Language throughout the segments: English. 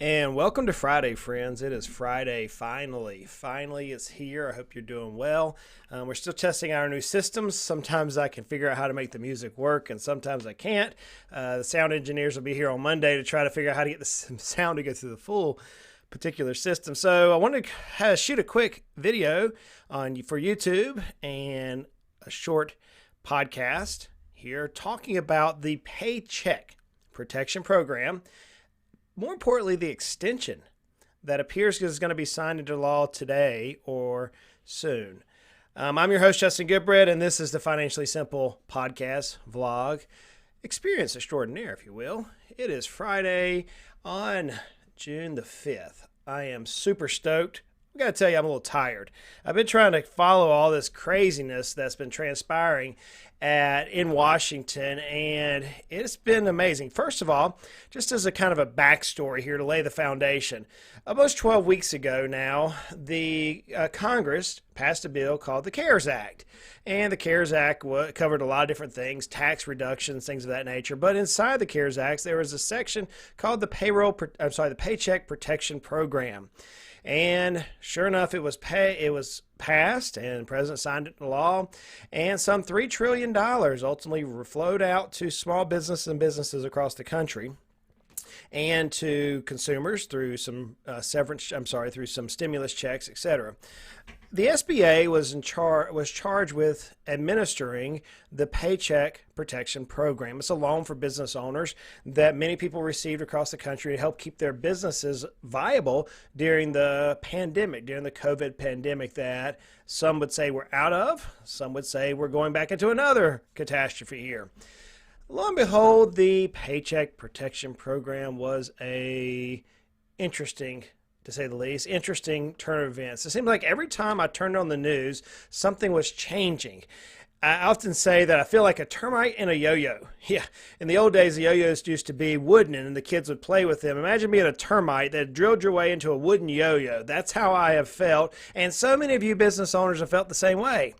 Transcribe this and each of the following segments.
And welcome to Friday, friends. It is Friday, finally. Finally, it's here. I hope you're doing well. We're still testing our new systems. Sometimes I can figure out how to make the music work, and sometimes I can't. The sound engineers will be here on Monday to try to figure out how to get the sound to go through the full particular system. So I wanted to shoot a quick video for YouTube and a short podcast here talking about the Paycheck Protection Program. More importantly, the extension that appears is going to be signed into law today or soon. I'm your host, Justin Goodbread, and this is the Financially Simple podcast vlog experience extraordinaire, if you will. It is Friday on June the 5th. I am super stoked. I got to tell you, I'm a little tired. I've been trying to follow all this craziness that's been transpiring in Washington, and it's been amazing. First of all, just as a kind of a backstory here to lay the foundation, almost 12 weeks ago now, the Congress passed a bill called the CARES Act. And the CARES Act covered a lot of different things, tax reductions, things of that nature. But inside the CARES Act, there was a section called the Paycheck Protection Program. And sure enough, it was passed, and the president signed it into law, and some $3 trillion ultimately flowed out to small businesses and businesses across the country, and to consumers through some through some stimulus checks, etc. The SBA was charged with administering the Paycheck Protection Program. It's a loan for business owners that many people received across the country to help keep their businesses viable during the pandemic, during the COVID pandemic that some would say we're out of, some would say we're going back into another catastrophe here. Lo and behold, the Paycheck Protection Program was interesting, to say the least, interesting turn of events. It seemed like every time I turned on the news, something was changing. I often say that I feel like a termite in a yo-yo. Yeah, in the old days, the yo-yos used to be wooden and the kids would play with them. Imagine being a termite that drilled your way into a wooden yo-yo. That's how I have felt, and so many of you business owners have felt the same way.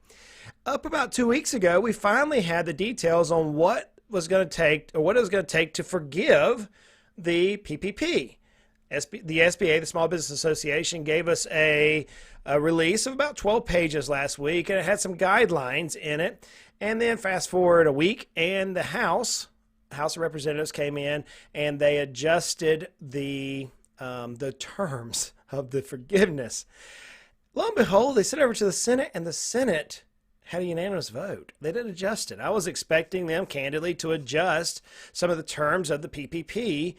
Up about 2 weeks ago, we finally had the details on what it was going to take to forgive the PPP. The SBA, the Small Business Association, gave us a release of about 12 pages last week, and it had some guidelines in it. And then fast forward a week, and the House of Representatives came in, and they adjusted the terms of the forgiveness. Lo and behold, they sent it over to the Senate, and the Senate had a unanimous vote. They didn't adjust it. I was expecting them, candidly, to adjust some of the terms of the PPP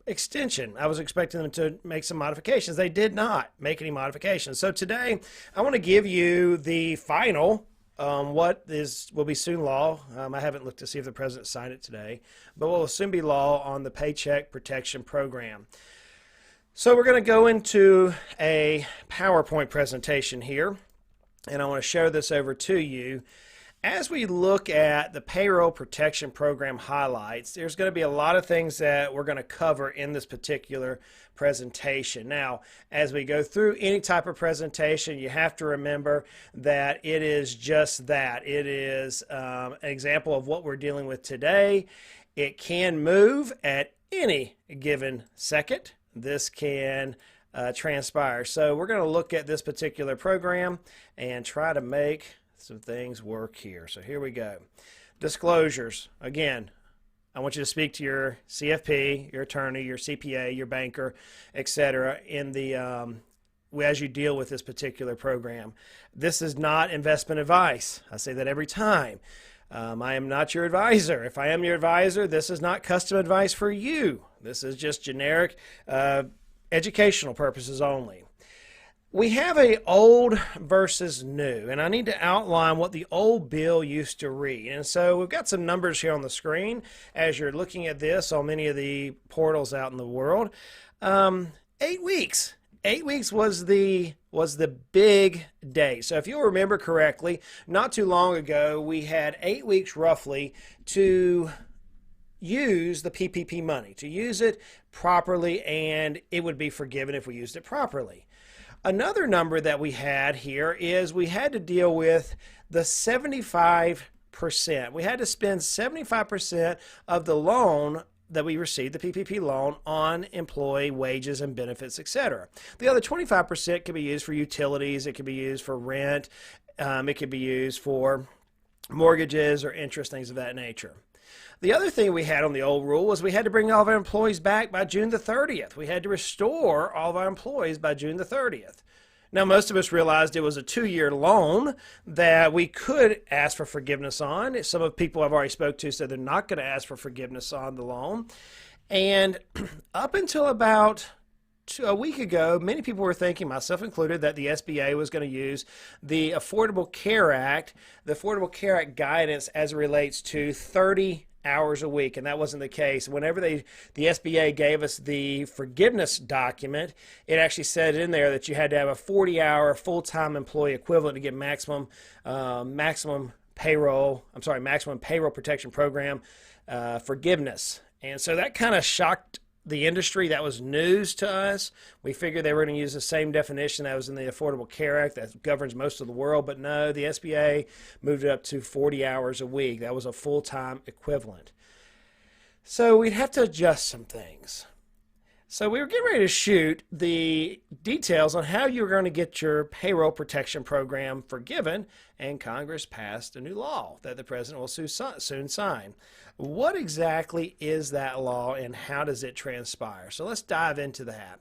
extension. I was expecting them to make some modifications. They did not make any modifications. So today, I want to give you the final, will be soon law. I haven't looked to see if the president signed it today, but what will soon be law on the Paycheck Protection Program. So we're going to go into a PowerPoint presentation here, and I want to show this over to you. As we look at the Payroll Protection Program highlights, there's going to be a lot of things that we're going to cover in this particular presentation. Now, as we go through any type of presentation, you have to remember that it is just that. It is an example of what we're dealing with today. It can move at any given second. This can transpire. So we're going to look at this particular program and try to make some things work here. So here we go. Disclosures. Again, I want you to speak to your CFP, your attorney, your CPA, your banker, etc. As you deal with this particular program. This is not investment advice. I say that every time. I am not your advisor. If I am your advisor, this is not custom advice for you. This is just generic educational purposes only. We have a old versus new, and I need to outline what the old bill used to read. And so we've got some numbers here on the screen as you're looking at this on many of the portals out in the world. 8 weeks. 8 weeks was the big day. So if you'll remember correctly, not too long ago, we had 8 weeks roughly to use the PPP money, to use it properly, and it would be forgiven if we used it properly. Another number that we had here is we had to deal with the 75%. We had to spend 75% of the loan that we received, the PPP loan, on employee wages and benefits, etc. The other 25% could be used for utilities. It could be used for rent. It could be used for mortgages or interest, things of that nature. The other thing we had on the old rule was we had to bring all of our employees back by June the 30th. We had to restore all of our employees by June the 30th. Now, most of us realized it was a 2-year loan that we could ask for forgiveness on. Some of the people I've already spoke to said they're not going to ask for forgiveness on the loan. And up until about a week ago, many people were thinking, myself included, that the SBA was going to use the Affordable Care Act, the Affordable Care Act guidance as it relates to 30 hours a week, and that wasn't the case. Whenever the SBA gave us the forgiveness document, it actually said in there that you had to have a 40-hour full-time employee equivalent to get maximum payroll protection program forgiveness. And so that kind of shocked the industry. That was news to us. We figured they were going to use the same definition that was in the Affordable Care Act that governs most of the world, but no, the SBA moved it up to 40 hours a week. That was a full-time equivalent. So we'd have to adjust some things. So we were getting ready to shoot the details on how you were going to get your payroll protection program forgiven, and Congress passed a new law that the president will soon sign. What exactly is that law and how does it transpire? So let's dive into that.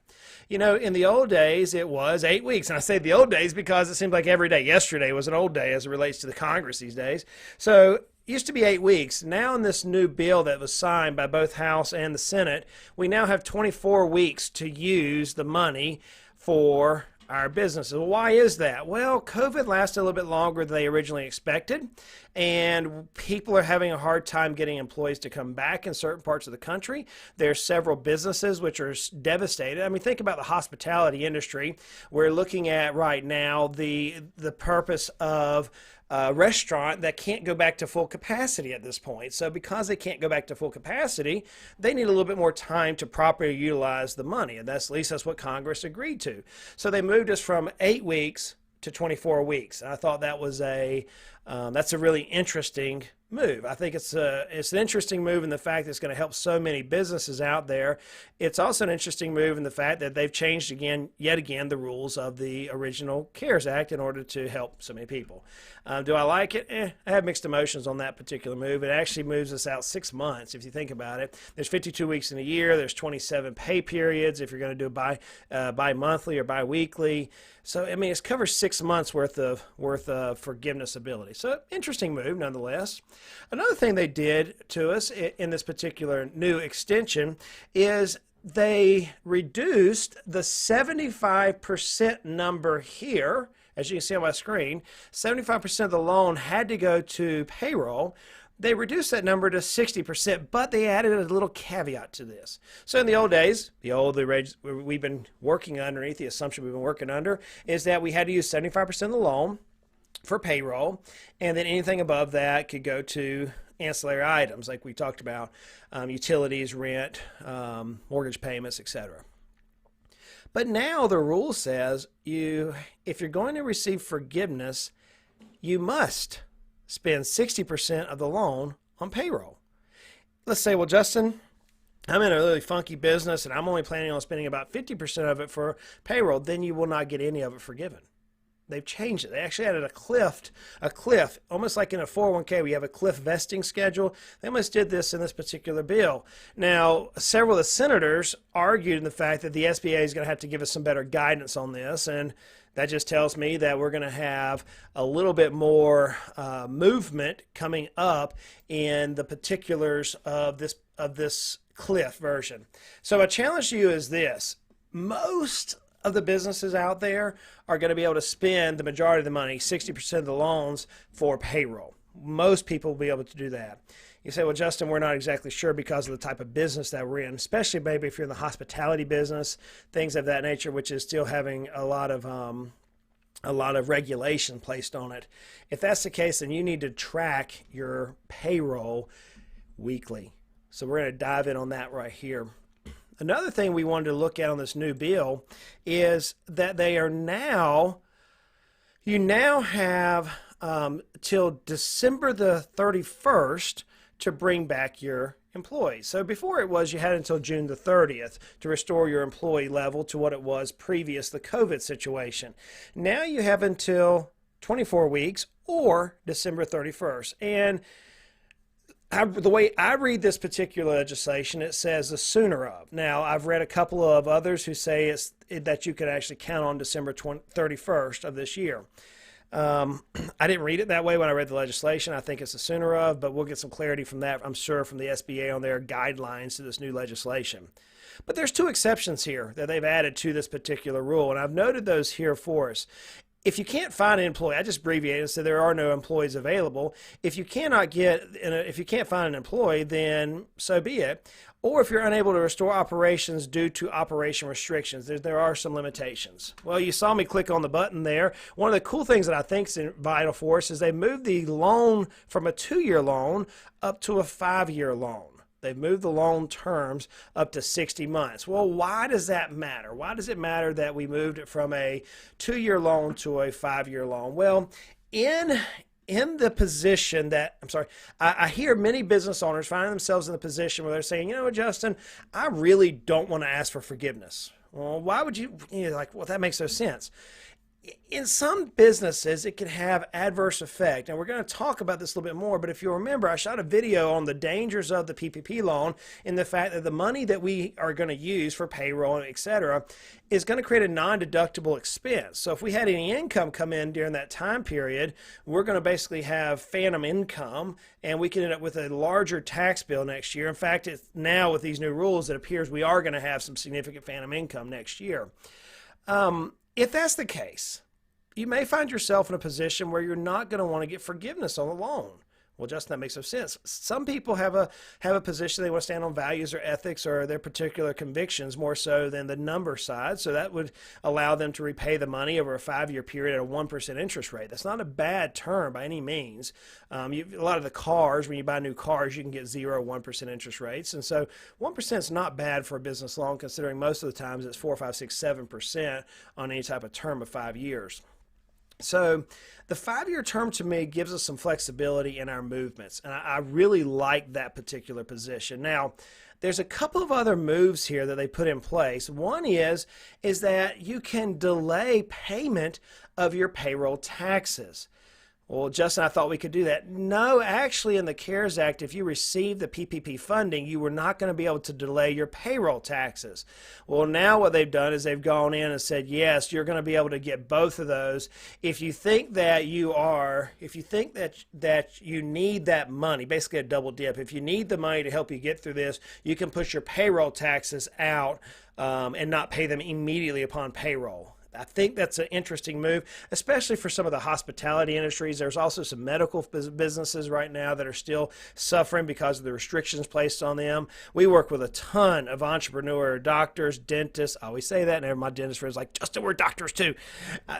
You know, in the old days, it was 8 weeks. And I say the old days because it seemed like every day yesterday was an old day as it relates to the Congress these days. So it used to be 8 weeks. Now in this new bill that was signed by both House and the Senate, we now have 24 weeks to use the money for our businesses. Well, why is that? Well, COVID lasted a little bit longer than they originally expected, and people are having a hard time getting employees to come back in certain parts of the country. There's several businesses which are devastated. I mean, think about the hospitality industry. We're looking at right now the purpose of a restaurant that can't go back to full capacity at this point. So because they can't go back to full capacity, they need a little bit more time to properly utilize the money. And that's, at least that's what Congress agreed to. So they moved us from 8 weeks to 24 weeks. And I thought that was that's a really interesting move. I think it's an interesting move in the fact that it's going to help so many businesses out there. It's also an interesting move in the fact that they've changed yet again, the rules of the original CARES Act in order to help so many people. Do I like it? I have mixed emotions on that particular move. It actually moves us out 6 months if you think about it. There's 52 weeks in a year. There's 27 pay periods if you're going to do it bi-monthly or bi-weekly. So, I mean, it's covers 6 months worth of forgiveness ability. So, interesting move nonetheless. Another thing they did to us in this particular new extension is they reduced the 75% number here. As you can see on my screen, 75% of the loan had to go to payroll. They reduced that number to 60%, but they added a little caveat to this. So in the old days, we've been working underneath, the assumption we've been working under is that we had to use 75% of the loan for payroll, and then anything above that could go to ancillary items like we talked about, utilities, rent, mortgage payments, etc. But now the rule says if you're going to receive forgiveness, you must spend 60% of the loan on payroll. Let's say, well, Justin, I'm in a really funky business and I'm only planning on spending about 50% of it for payroll. Then you will not get any of it forgiven. They've changed it. They actually added a cliff, almost like in a 401k, we have a cliff vesting schedule. They almost did this in this particular bill. Now, several of the senators argued in the fact that the SBA is going to have to give us some better guidance on this, and that just tells me that we're going to have a little bit more movement coming up in the particulars of this cliff version. So my challenge to you is this. Most of the businesses out there are going to be able to spend the majority of the money, 60% of the loans, for payroll. Most people will be able to do that. You say, well, Justin, we're not exactly sure because of the type of business that we're in, especially maybe if you're in the hospitality business, things of that nature, which is still having a lot of regulation placed on it. If that's the case, then you need to track your payroll weekly. So we're going to dive in on that right here. Another thing we wanted to look at on this new bill is that you now have till December the 31st to bring back your employees. So before it was you had until June the 30th to restore your employee level to what it was previous the COVID situation. Now you have until 24 weeks or December 31st. And the way I read this particular legislation, it says the sooner of. Now, I've read a couple of others who say that you could actually count on December 31st of this year. I didn't read it that way when I read the legislation. I think it's the sooner of, but we'll get some clarity from that, I'm sure, from the SBA on their guidelines to this new legislation. But there's two exceptions here that they've added to this particular rule, and I've noted those here for us. If you can't find an employee, I just abbreviated and said there are no employees available. If you can't find an employee, then so be it. Or if you're unable to restore operations due to operation restrictions, there are some limitations. Well, you saw me click on the button there. One of the cool things that I think is vital for us is they moved the loan from a 2-year loan up to a 5-year loan. They've moved the loan terms up to 60 months. Well, why does that matter? Why does it matter that we moved it from a 2-year loan to a 5-year loan? Well, in the position that, I hear many business owners find themselves in the position where they're saying, you know what, Justin, I really don't want to ask for forgiveness. Well, why would you, well, that makes no sense. In some businesses, it can have adverse effect, and we're going to talk about this a little bit more, but if you remember, I shot a video on the dangers of the PPP loan and the fact that the money that we are going to use for payroll, etc., is going to create a non-deductible expense. So if we had any income come in during that time period, we're going to basically have phantom income, and we can end up with a larger tax bill next year. In fact, now with these new rules, it appears we are going to have some significant phantom income next year. If that's the case, you may find yourself in a position where you're not going to want to get forgiveness on the loan. Well, Justin, that makes no sense. Some people have a position they want to stand on values or ethics or their particular convictions more so than the number side. So that would allow them to repay the money over a 5-year period at a 1% interest rate. That's not a bad term by any means. A lot of the cars, when you buy new cars, you can get 0 or 1% interest rates. And so 1% is not bad for a business loan, considering most of the times it's 4, 5, 6, 7% on any type of term of 5 years. So the 5-year term to me gives us some flexibility in our movements, and I really like that particular position. Now, there's a couple of other moves here that they put in place. One is that you can delay payment of your payroll taxes. Well, Justin, I thought we could do that. No, actually, in the CARES Act, if you received the PPP funding, you were not going to be able to delay your payroll taxes. Well, now what they've done is they've gone in and said, yes, you're going to be able to get both of those. If you think that that you need that money, basically a double dip, if you need the money to help you get through this, you can push your payroll taxes out and not pay them immediately upon payroll. I think that's an interesting move, especially for some of the hospitality industries. There's also some medical businesses right now that are still suffering because of the restrictions placed on them. We work with a ton of entrepreneur doctors, dentists. I always say that, and my dentist friends are like, Justin, we're doctors too.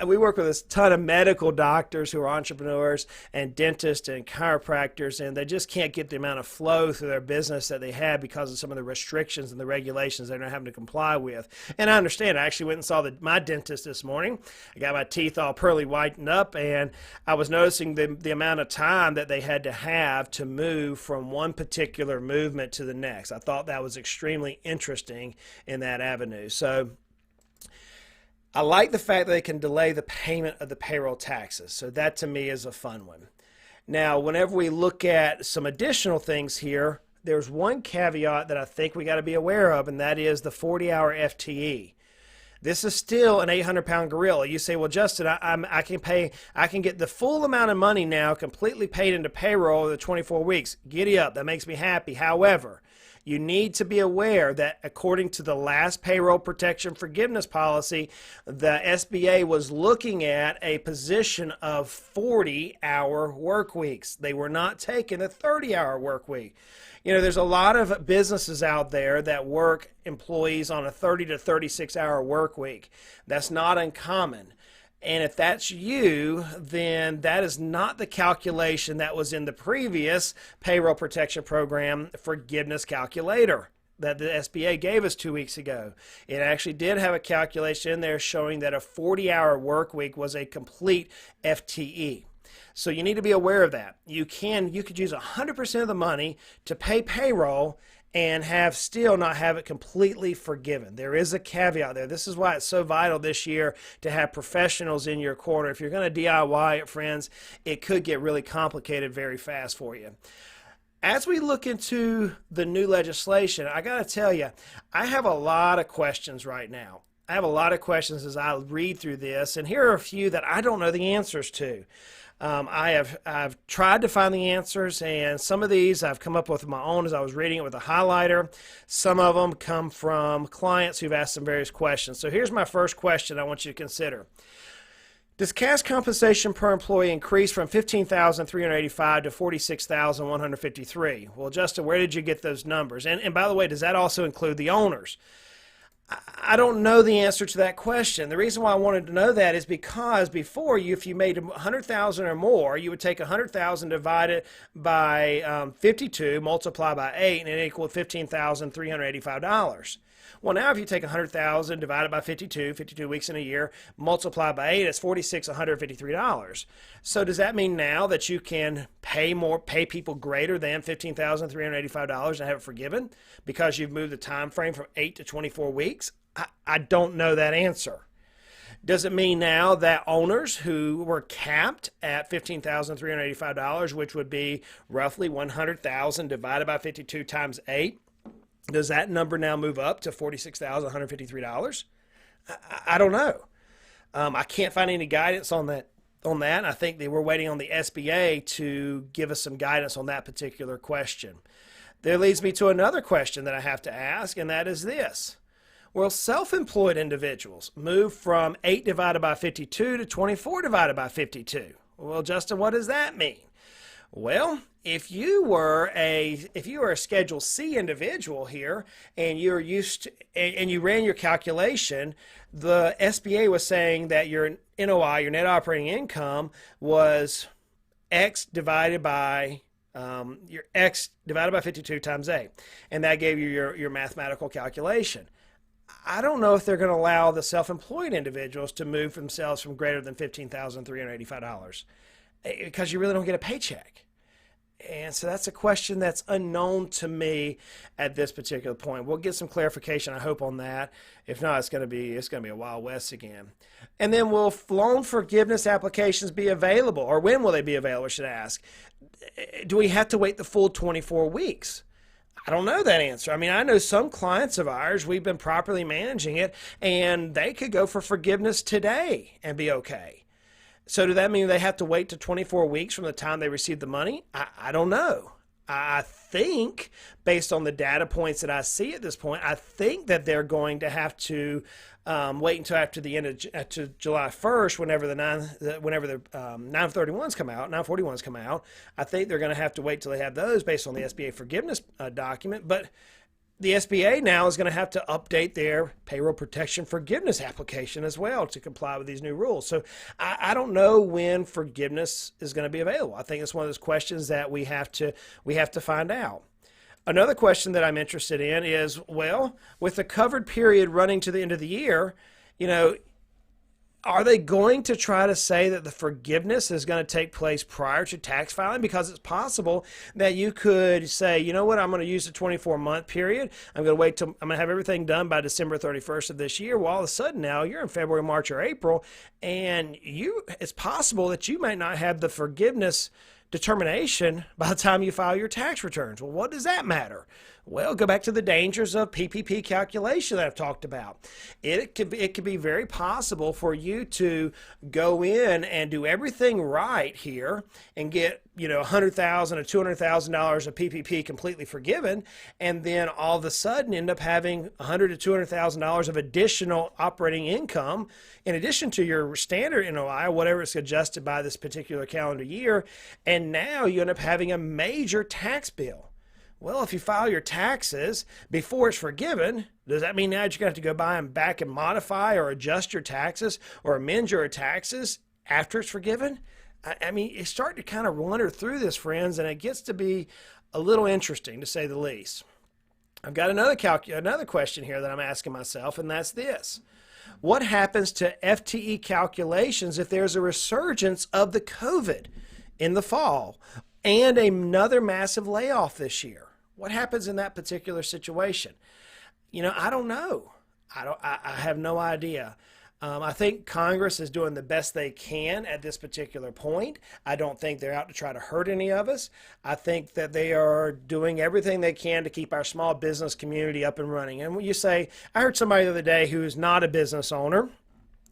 We work with a ton of medical doctors who are entrepreneurs and dentists and chiropractors, and they just can't get the amount of flow through their business that they had because of some of the restrictions and the regulations they're not having to comply with. And I understand. I actually went and saw my dentist this morning. I got my teeth all pearly whitened up, and I was noticing the amount of time that they had to have to move from one particular movement to the next. I thought that was extremely interesting in that avenue. So I like the fact that they can delay the payment of the payroll taxes. So that to me is a fun one. Now, whenever we look at some additional things here, there's one caveat that I think we got to be aware of, and that is the 40-hour FTE. This is still an 800-pound gorilla. You say, well, Justin, I can get the full amount of money now completely paid into payroll over the 24 weeks. Giddy up. That makes me happy. However, you need to be aware that according to the last Payroll Protection Forgiveness Policy, the SBA was looking at a position of 40-hour work weeks. They were not taking a 30-hour work week. You know, there's a lot of businesses out there that work employees on a 30 to 36-hour work week. That's not uncommon. And if that's you, then that is not the calculation that was in the previous Payroll Protection Program forgiveness calculator that the SBA gave us 2 weeks ago. It actually did have a calculation in there showing that a 40-hour work week was a complete FTE. So you need to be aware of that. You could use 100% of the money to pay payroll and still not have it completely forgiven. There is a caveat there. This is why it's so vital this year to have professionals in your corner. If you're going to DIY it, friends, it could get really complicated very fast for you. As we look into the new legislation, I got to tell you, I have a lot of questions right now. I have a lot of questions as I read through this, and here are a few that I don't know the answers to. I've tried to find the answers, and some of these I've come up with my own as I was reading it with a highlighter. Some of them come from clients who've asked some various questions. So here's my first question I want you to consider. Does cash compensation per employee increase from $15,385 to $46,153? Well, Justin, where did you get those numbers? And by the way, does that also include the owners? I don't know the answer to that question. The reason why I wanted to know that is because before, if you made $100,000 or more, you would take $100,000 divided by 52, multiply by 8, and it equaled $15,385. Well, now if you take $100,000 divided by 52 weeks in a year, multiply by 8, it's $4,653. So does that mean now that you can pay people greater than $15,385 and have it forgiven because you've moved the time frame from 8 to 24 weeks? I don't know that answer. Does it mean now that owners who were capped at $15,385, which would be roughly $100,000 divided by 52 times 8, does that number now move up to $46,153? I don't know. I can't find any guidance on that. I think they were waiting on the SBA to give us some guidance on that particular question. That leads me to another question that I have to ask, and that is this. Will self-employed individuals move from 8 divided by 52 to 24 divided by 52? Well, Justin, what does that mean? Well, if you were a Schedule C individual here and you're used to, and you ran your calculation, the SBA was saying that your NOI, your net operating income, was X divided by 52 times 8, and that gave you your mathematical calculation. I don't know if they're going to allow the self-employed individuals to move themselves from greater than $15,385 because you really don't get a paycheck. And so that's a question that's unknown to me at this particular point. We'll get some clarification, I hope, on that. If not, it's going to be a Wild West again. And then will loan forgiveness applications be available, or when will they be available, I should ask? Do we have to wait the full 24 weeks? I don't know that answer. I mean, I know some clients of ours, we've been properly managing it, and they could go for forgiveness today and be okay. So does that mean they have to wait to 24 weeks from the time they receive the money? I don't know. I think, based on the data points that I see at this point, I think that they're going to have to wait until after the end of July 1st, whenever the 931s come out, 941s come out. I think they're going to have to wait till they have those based on the SBA forgiveness document. But the SBA now is going to have to update their payroll protection forgiveness application as well to comply with these new rules. So I don't know when forgiveness is going to be available. I think it's one of those questions that we have to find out. Another question that I'm interested in is, well, with the covered period running to the end of the year, are they going to try to say that the forgiveness is going to take place prior to tax filing? Because it's possible that you could say, you know what, I'm going to use the 24-month period. I'm going to have everything done by December 31st of this year. Well, all of a sudden now you're in February, March, or April, and it's possible that you might not have the forgiveness determination by the time you file your tax returns. Well, what does that matter? Well, go back to the dangers of PPP calculation that I've talked about. It could be very possible for you to go in and do everything right here and get $100,000 or $200,000 of PPP completely forgiven, and then all of a sudden end up having $100,000 to $200,000 of additional operating income in addition to your standard NOI, whatever it's adjusted by this particular calendar year, and now you end up having a major tax bill. Well, if you file your taxes before it's forgiven, does that mean now that you're going to have to go back and modify or adjust your taxes or amend your taxes after it's forgiven? I mean, you start to kind of wander through this, friends, and it gets to be a little interesting, to say the least. I've got another question here that I'm asking myself, and that's this. What happens to FTE calculations if there's a resurgence of the COVID? in the fall and another massive layoff this year. What happens in that particular situation? I don't know. I have no idea. I think Congress is doing the best they can at this particular point. I don't think they're out to try to hurt any of us. I think that they are doing everything they can to keep our small business community up and running. And when you say, I heard somebody the other day who is not a business owner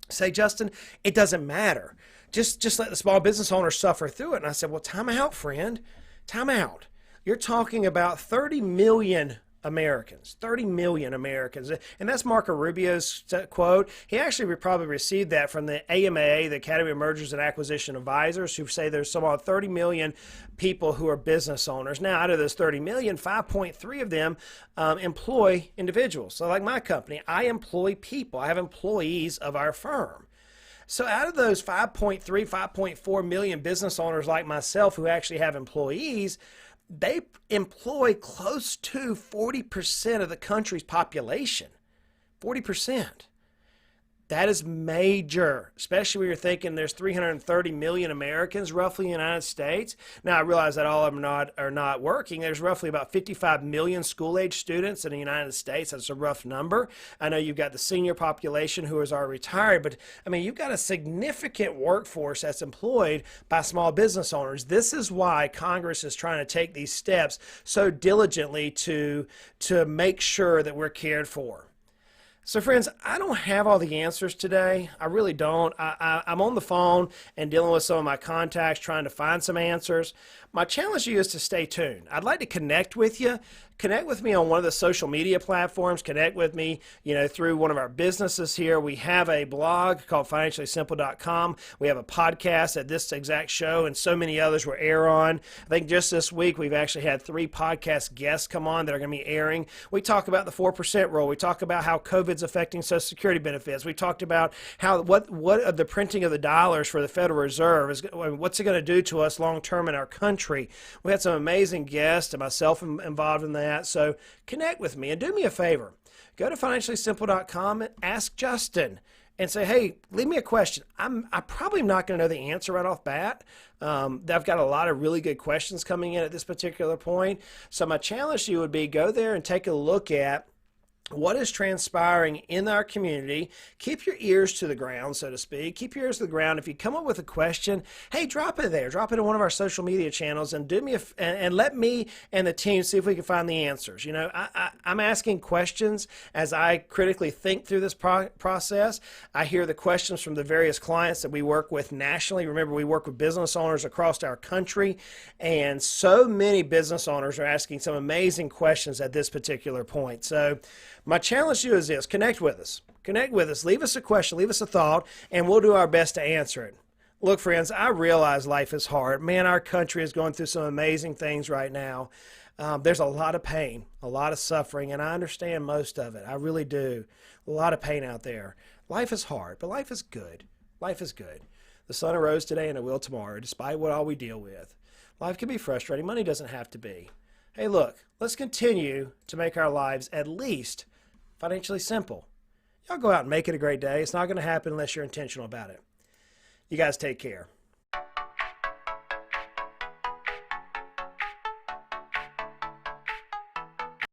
say, Justin, it doesn't matter. Just let the small business owners suffer through it. And I said, well, time out, friend. Time out. You're talking about 30 million Americans, 30 million Americans. And that's Marco Rubio's quote. He actually probably received that from the AMA, the Academy of Mergers and Acquisition Advisors, who say there's about 30 million people who are business owners. Now, out of those 30 million, 5.3 of them employ individuals. So like my company, I employ people. I have employees of our firm. So out of those 5.3, 5.4 million business owners like myself who actually have employees, they employ close to 40% of the country's population. 40%. That is major, especially when you're thinking there's 330 million Americans roughly in the United States. Now, I realize that all of them are not working. There's roughly about 55 million school-age students in the United States. That's a rough number. I know you've got the senior population who is already retired, but I mean, you've got a significant workforce that's employed by small business owners. This is why Congress is trying to take these steps so diligently to make sure that we're cared for. So friends, I don't have all the answers today. I really don't. I'm on the phone and dealing with some of my contacts trying to find some answers. My challenge to you is to stay tuned. I'd like to connect with you. Connect with me on one of the social media platforms. Connect with me, through one of our businesses here. We have a blog called financiallysimple.com. We have a podcast at this exact show and so many others we're air on. I think just this week we've actually had 3 podcast guests come on that are going to be airing. We talk about the 4% rule. We talk about how COVID's affecting Social Security benefits. We talked about how what the printing of the dollars for the Federal Reserve is, what's it going to do to us long term in our country. We had some amazing guests and myself involved in that. So connect with me and do me a favor. Go to financiallysimple.com and ask Justin and say, hey, leave me a question. I'm probably not going to know the answer right off bat. I've got a lot of really good questions coming in at this particular point. So my challenge to you would be go there and take a look at what is transpiring in our community. Keep your ears to the ground, so to speak. Keep your ears to the ground. If you come up with a question, hey, drop it there. Drop it in one of our social media channels and and let me and the team see if we can find the answers. I'm asking questions as I critically think through this process. I hear the questions from the various clients that we work with nationally. Remember, we work with business owners across our country, and so many business owners are asking some amazing questions at this particular point. So my challenge to you is this: connect with us. Connect with us. Leave us a question, leave us a thought, and we'll do our best to answer it. Look, friends, I realize life is hard. Man, our country is going through some amazing things right now. There's a lot of pain, a lot of suffering, and I understand most of it. I really do. A lot of pain out there. Life is hard, but life is good. Life is good. The sun arose today and it will tomorrow, despite what all we deal with. Life can be frustrating. Money doesn't have to be. Hey, look, let's continue to make our lives at least financially simple. Y'all go out and make it a great day. It's not going to happen unless you're intentional about it. You guys take care.